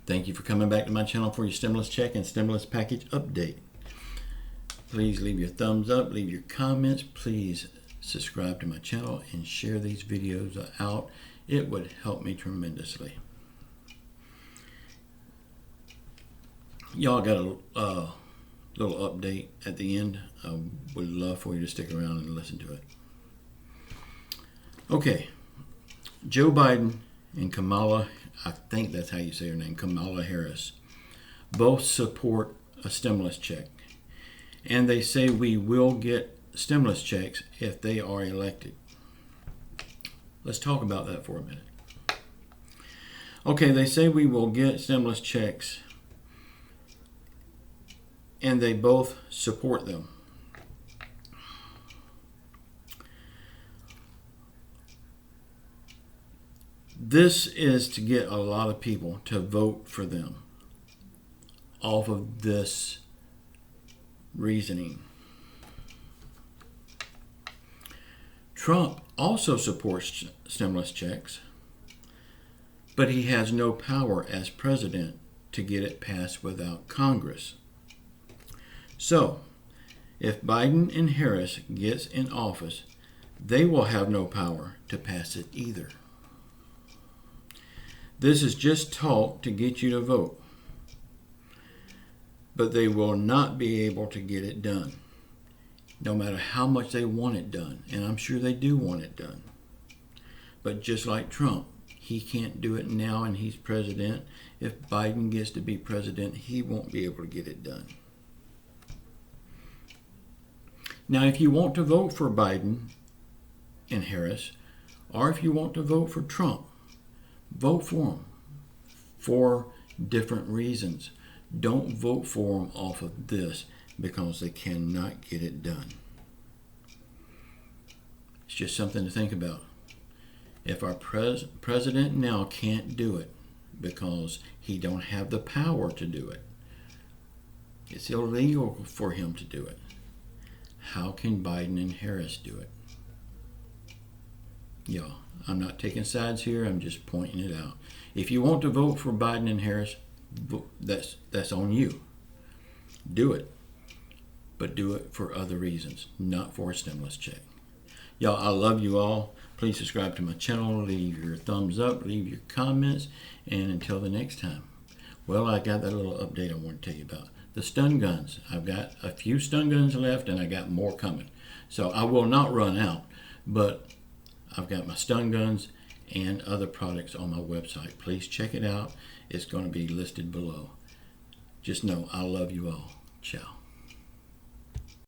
Thank you for coming back to my channel for your stimulus check and stimulus package update. Please leave your thumbs up, leave your comments. Please subscribe to my channel and share these videos out. It would help me tremendously. Y'all got a little update at the end. I would love for you to stick around and listen to it. Okay, Joe Biden and Kamala, I think that's how you say her name, Kamala Harris, both support a stimulus check. And they say we will get stimulus checks if they are elected. Let's talk about that for a minute. Okay, they say we will get stimulus checks, and they both support them. This is to get a lot of people to vote for them off of this reasoning. Trump also supports stimulus checks, but he has no power as president to get it passed without Congress. So, if Biden and Harris gets in office, they will have no power to pass it either. This is just talk to get you to vote, but they will not be able to get it done, no matter how much they want it done, and I'm sure they do want it done. But just like Trump, he can't do it now and he's president. If Biden gets to be president, he won't be able to get it done. Now, if you want to vote for Biden and Harris, or if you want to vote for Trump, vote for them for different reasons. Don't vote for them off of this because they cannot get it done. It's just something to think about. If our president now can't do it because he don't have the power to do it, it's illegal for him to do it, how can Biden and Harris do it? Y'all, I'm not taking sides here. I'm just pointing it out. If you want to vote for Biden and Harris, that's on you. Do it. But do it for other reasons, not for a stimulus check. Y'all, I love you all. Please subscribe to my channel. Leave your thumbs up. Leave your comments. And until the next time. Well, I got that little update I want to tell you about. The stun guns. I've got a few stun guns left and I got more coming. So I will not run out. But I've got my stun guns and other products on my website. Please check it out. It's going to be listed below. Just know I love you all. Ciao.